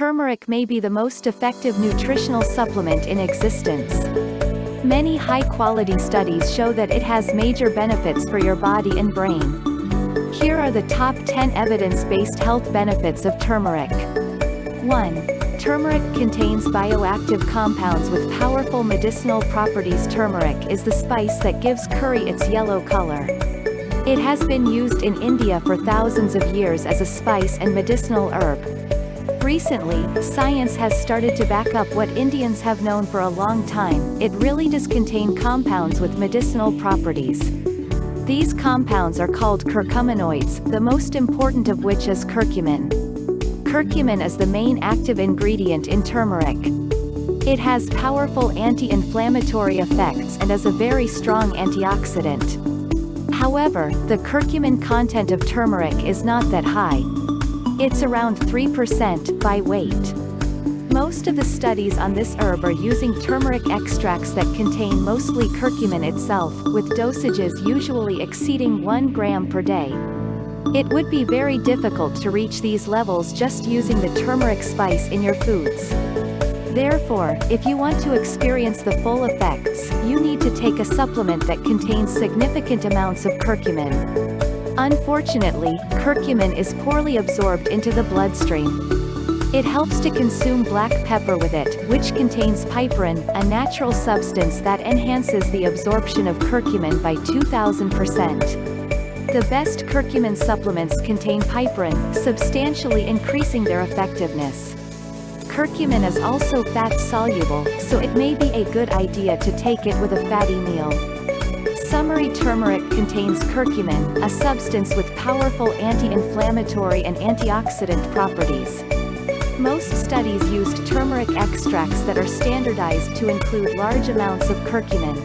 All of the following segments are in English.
turmeric may be the most effective nutritional supplement in existence. Many high-quality studies show that it has major benefits for your body and brain. Here are the top 10 evidence-based health benefits of turmeric. 1. Turmeric contains bioactive compounds with powerful medicinal properties. Turmeric is the spice that gives curry its yellow color. It has been used in India for thousands of years as a spice and medicinal herb. Recently, science has started to back up what Indians have known for a long time: it really does contain compounds with medicinal properties. These compounds are called curcuminoids, the most important of which is curcumin. Curcumin is the main active ingredient in turmeric. It has powerful anti-inflammatory effects and is a very strong antioxidant. However, the curcumin content of turmeric is not that high. It's around 3% by weight. Most of the studies on this herb are using turmeric extracts that contain mostly curcumin itself, with dosages usually exceeding 1 gram per day. It would be very difficult to reach these levels just using the turmeric spice in your foods. Therefore, if you want to experience the full effects, you need to take a supplement that contains significant amounts of curcumin. Unfortunately, curcumin is poorly absorbed into the bloodstream. It helps to consume black pepper with it, which contains piperine, a natural substance that enhances the absorption of curcumin by 2000%. The best curcumin supplements contain piperine, substantially increasing their effectiveness. Curcumin is also fat-soluble, so it may be a good idea to take it with a fatty meal. Summary: turmeric contains curcumin, a substance with powerful anti-inflammatory and antioxidant properties. Most studies used turmeric extracts that are standardized to include large amounts of curcumin.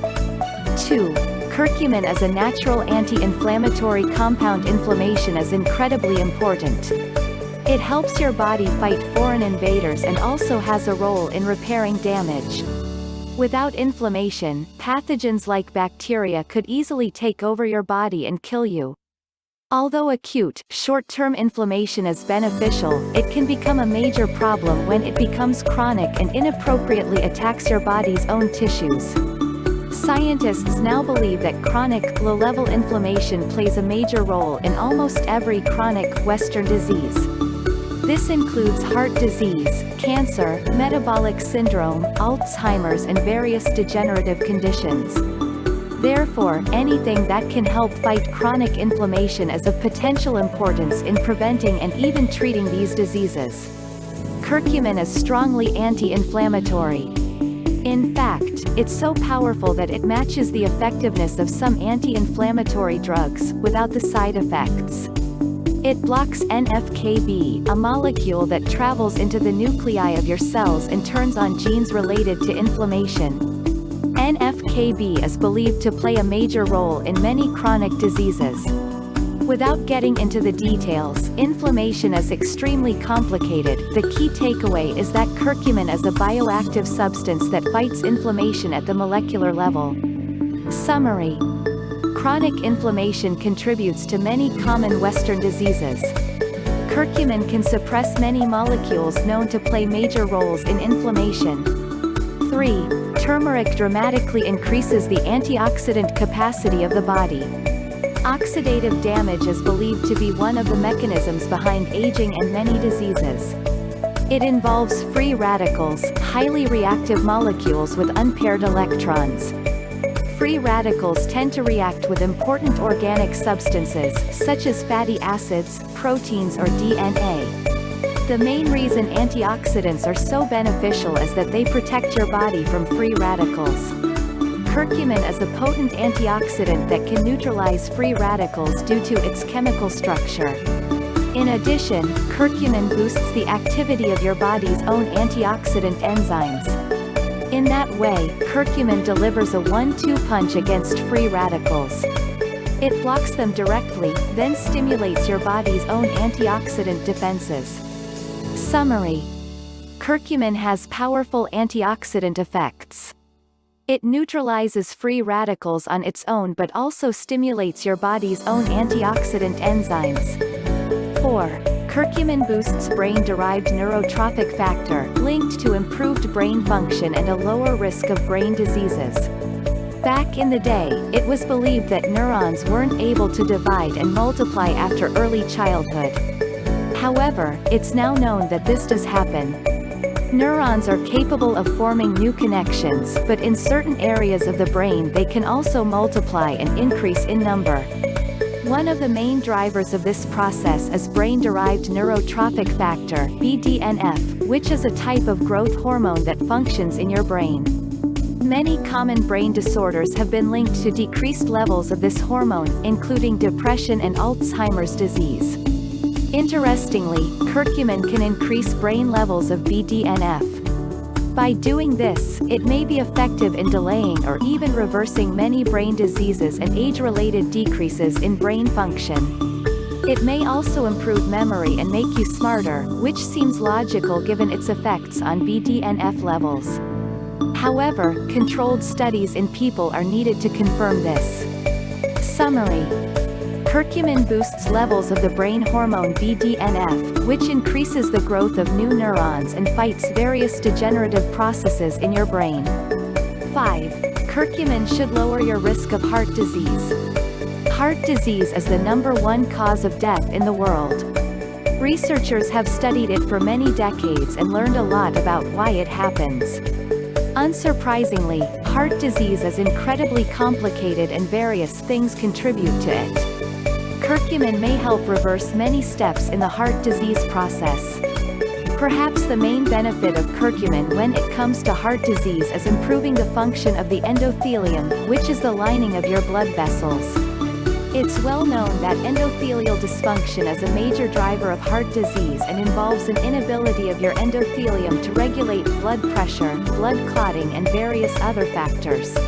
2. Curcumin is a natural anti-inflammatory compound. Inflammation is incredibly important. It helps your body fight foreign invaders and also has a role in repairing damage. Without inflammation, pathogens like bacteria could easily take over your body and kill you. Although acute, short-term inflammation is beneficial, it can become a major problem when it becomes chronic and inappropriately attacks your body's own tissues. Scientists now believe that chronic, low-level inflammation plays a major role in almost every chronic, Western disease. This includes heart disease, cancer, metabolic syndrome, Alzheimer's and various degenerative conditions. Therefore, anything that can help fight chronic inflammation is of potential importance in preventing and even treating these diseases. Curcumin is strongly anti-inflammatory. In fact, it's so powerful that it matches the effectiveness of some anti-inflammatory drugs, without the side effects. It blocks NF-κB, a molecule that travels into the nuclei of your cells and turns on genes related to inflammation. NF-κB is believed to play a major role in many chronic diseases. Without getting into the details, inflammation is extremely complicated. The key takeaway is that curcumin is a bioactive substance that fights inflammation at the molecular level. Summary: chronic inflammation contributes to many common Western diseases. Curcumin can suppress many molecules known to play major roles in inflammation. 3. Turmeric dramatically increases the antioxidant capacity of the body. Oxidative damage is believed to be one of the mechanisms behind aging and many diseases. It involves free radicals, highly reactive molecules with unpaired electrons. Free radicals tend to react with important organic substances, such as fatty acids, proteins or DNA. The main reason antioxidants are so beneficial is that they protect your body from free radicals. Curcumin is a potent antioxidant that can neutralize free radicals due to its chemical structure. In addition, curcumin boosts the activity of your body's own antioxidant enzymes. In that way, curcumin delivers a 1-2 punch against free radicals. It blocks them directly, then stimulates your body's own antioxidant defenses. Summary: curcumin has powerful antioxidant effects. It neutralizes free radicals on its own but also stimulates your body's own antioxidant enzymes. 4. Curcumin boosts brain-derived neurotrophic factor, linked to improved brain function and a lower risk of brain diseases. Back in the day, it was believed that neurons weren't able to divide and multiply after early childhood. However, it's now known that this does happen. Neurons are capable of forming new connections, but in certain areas of the brain they can also multiply and increase in number. One of the main drivers of this process is brain-derived neurotrophic factor, BDNF, which is a type of growth hormone that functions in your brain. Many common brain disorders have been linked to decreased levels of this hormone, including depression and Alzheimer's disease. Interestingly, curcumin can increase brain levels of BDNF. By doing this, it may be effective in delaying or even reversing many brain diseases and age-related decreases in brain function. It may also improve memory and make you smarter, which seems logical given its effects on BDNF levels. However, controlled studies in people are needed to confirm this. Summary. Curcumin boosts levels of the brain hormone BDNF, which increases the growth of new neurons and fights various degenerative processes in your brain. 5. Curcumin should lower your risk of heart disease. Heart disease is the #1 cause of death in the world. Researchers have studied it for many decades and learned a lot about why it happens. Unsurprisingly, heart disease is incredibly complicated and various things contribute to it. Curcumin may help reverse many steps in the heart disease process. Perhaps the main benefit of curcumin when it comes to heart disease is improving the function of the endothelium, which is the lining of your blood vessels. It's well known that endothelial dysfunction is a major driver of heart disease and involves an inability of your endothelium to regulate blood pressure, blood clotting and various other factors.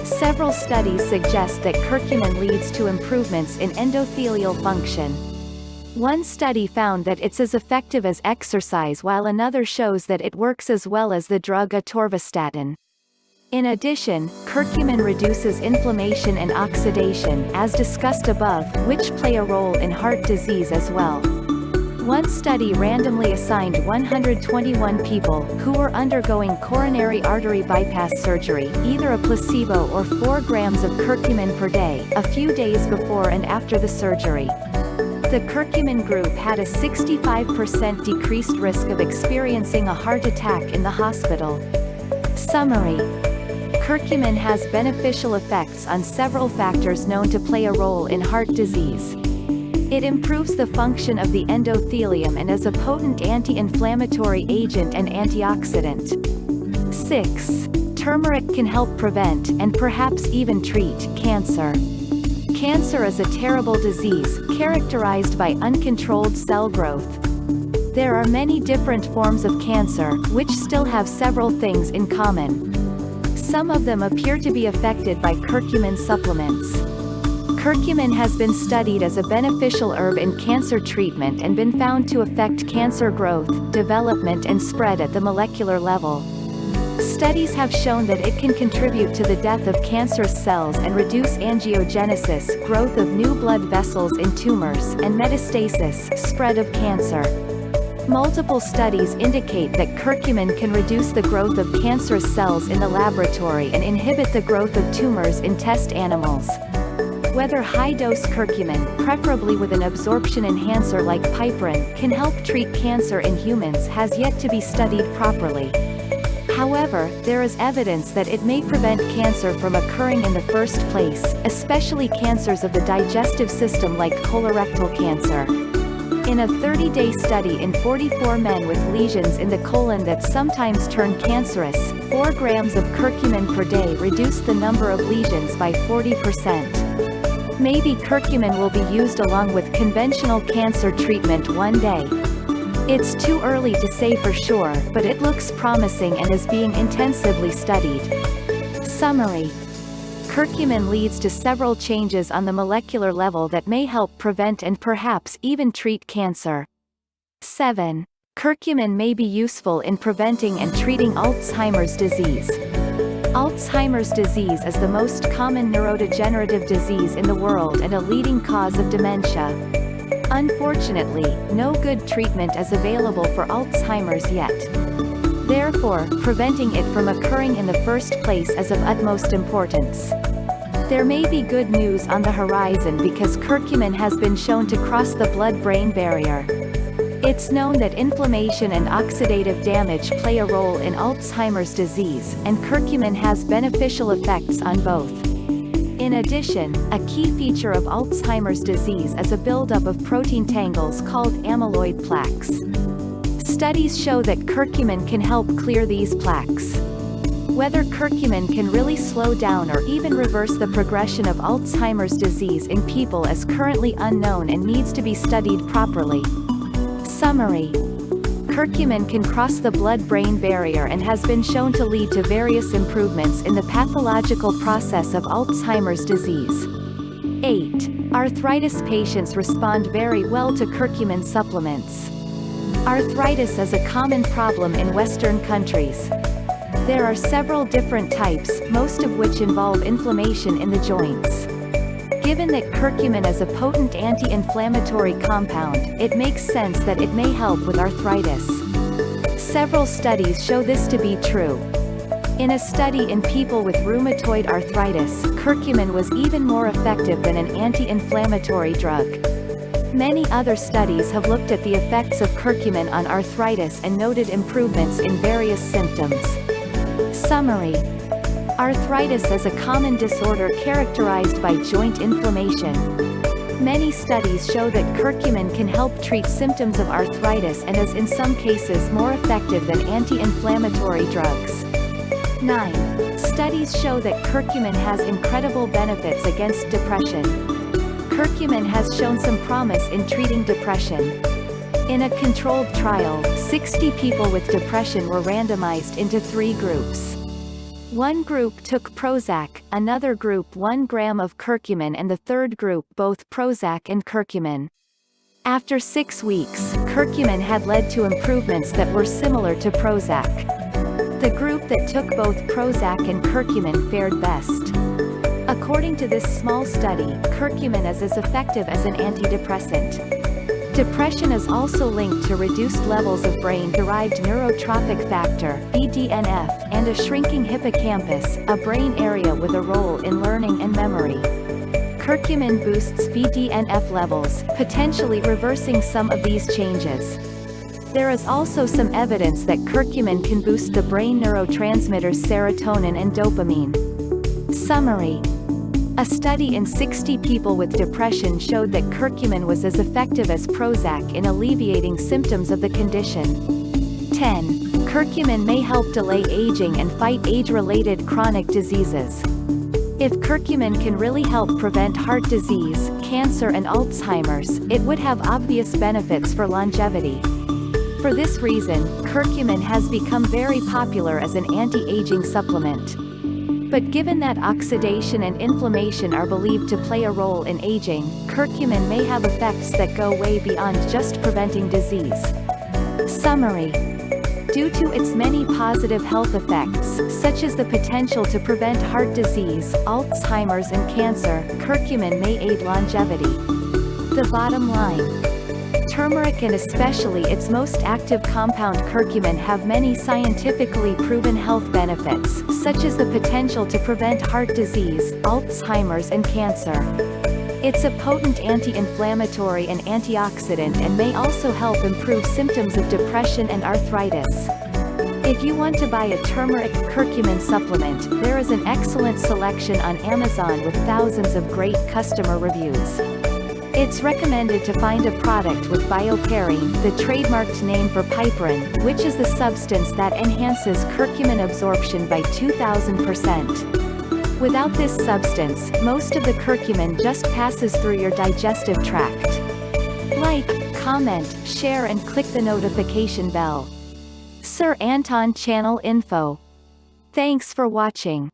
Several studies suggest that curcumin leads to improvements in endothelial function. One study found that it's as effective as exercise while another shows that it works as well as the drug atorvastatin. In addition, curcumin reduces inflammation and oxidation, as discussed above, which play a role in heart disease as well. One study randomly assigned 121 people, who were undergoing coronary artery bypass surgery, either a placebo or 4 grams of curcumin per day, a few days before and after the surgery. The curcumin group had a 65% decreased risk of experiencing a heart attack in the hospital. Summary. Curcumin has beneficial effects on several factors known to play a role in heart disease. It improves the function of the endothelium and is a potent anti-inflammatory agent and antioxidant. 6. Turmeric can help prevent, and perhaps even treat, cancer. Cancer is a terrible disease, characterized by uncontrolled cell growth. There are many different forms of cancer, which still have several things in common. Some of them appear to be affected by curcumin supplements. Curcumin has been studied as a beneficial herb in cancer treatment and been found to affect cancer growth, development and spread at the molecular level. Studies have shown that it can contribute to the death of cancerous cells and reduce angiogenesis, growth of new blood vessels in tumors, and metastasis, spread of cancer. Multiple studies indicate that curcumin can reduce the growth of cancerous cells in the laboratory and inhibit the growth of tumors in test animals. Whether high-dose curcumin, preferably with an absorption enhancer like piperine, can help treat cancer in humans has yet to be studied properly. However, there is evidence that it may prevent cancer from occurring in the first place, especially cancers of the digestive system like colorectal cancer. In a 30-day study in 44 men with lesions in the colon that sometimes turn cancerous, 4 grams of curcumin per day reduced the number of lesions by 40%. Maybe curcumin will be used along with conventional cancer treatment one day. It's too early to say for sure, but it looks promising and is being intensively studied. Summary. Curcumin leads to several changes on the molecular level that may help prevent and perhaps even treat cancer. 7. Curcumin may be useful in preventing and treating Alzheimer's disease. Alzheimer's disease is the most common neurodegenerative disease in the world and a leading cause of dementia. Unfortunately, no good treatment is available for Alzheimer's yet. Therefore, preventing it from occurring in the first place is of utmost importance. There may be good news on the horizon because curcumin has been shown to cross the blood-brain barrier. It's known that inflammation and oxidative damage play a role in Alzheimer's disease, and curcumin has beneficial effects on both. In addition, a key feature of Alzheimer's disease is a buildup of protein tangles called amyloid plaques. Studies show that curcumin can help clear these plaques. Whether curcumin can really slow down or even reverse the progression of Alzheimer's disease in people is currently unknown and needs to be studied properly. Summary: curcumin can cross the blood-brain barrier and has been shown to lead to various improvements in the pathological process of Alzheimer's disease. 8. Arthritis patients respond very well to curcumin supplements. Arthritis is a common problem in Western countries. There are several different types, most of which involve inflammation in the joints. Given that curcumin is a potent anti-inflammatory compound, it makes sense that it may help with arthritis. Several studies show this to be true. In a study in people with rheumatoid arthritis, curcumin was even more effective than an anti-inflammatory drug. Many other studies have looked at the effects of curcumin on arthritis and noted improvements in various symptoms. Summary: arthritis is a common disorder characterized by joint inflammation. Many studies show that curcumin can help treat symptoms of arthritis and is in some cases more effective than anti-inflammatory drugs. 9. Studies show that curcumin has incredible benefits against depression. Curcumin has shown some promise in treating depression. In a controlled trial, 60 people with depression were randomized into 3 groups. One group took Prozac, another group 1 gram of curcumin, and the third group both Prozac and curcumin. After 6 weeks, curcumin had led to improvements that were similar to Prozac. The group that took both Prozac and curcumin fared best. According to this small study, curcumin is as effective as an antidepressant. Depression is also linked to reduced levels of brain-derived neurotrophic factor (BDNF) and a shrinking hippocampus, a brain area with a role in learning and memory. Curcumin boosts BDNF levels, potentially reversing some of these changes. There is also some evidence that curcumin can boost the brain neurotransmitters serotonin and dopamine. Summary: a study in 60 people with depression showed that curcumin was as effective as Prozac in alleviating symptoms of the condition. 10. Curcumin may help delay aging and fight age-related chronic diseases. If curcumin can really help prevent heart disease, cancer and Alzheimer's, it would have obvious benefits for longevity. For this reason, curcumin has become very popular as an anti-aging supplement. But given that oxidation and inflammation are believed to play a role in aging, curcumin may have effects that go way beyond just preventing disease. Summary: due to its many positive health effects, such as the potential to prevent heart disease, Alzheimer's and cancer, curcumin may aid longevity. The bottom line: turmeric and especially its most active compound curcumin have many scientifically proven health benefits, such as the potential to prevent heart disease, Alzheimer's and cancer. It's a potent anti-inflammatory and antioxidant and may also help improve symptoms of depression and arthritis. If you want to buy a turmeric curcumin supplement, there is an excellent selection on Amazon with thousands of great customer reviews. It's recommended to find a product with bioperine, the trademarked name for piperine, which is the substance that enhances curcumin absorption by 2000%. Without this substance, most of the curcumin just passes through your digestive tract. Like, comment, share and click the notification bell. Sir Anton Channel.Info. Thanks for watching.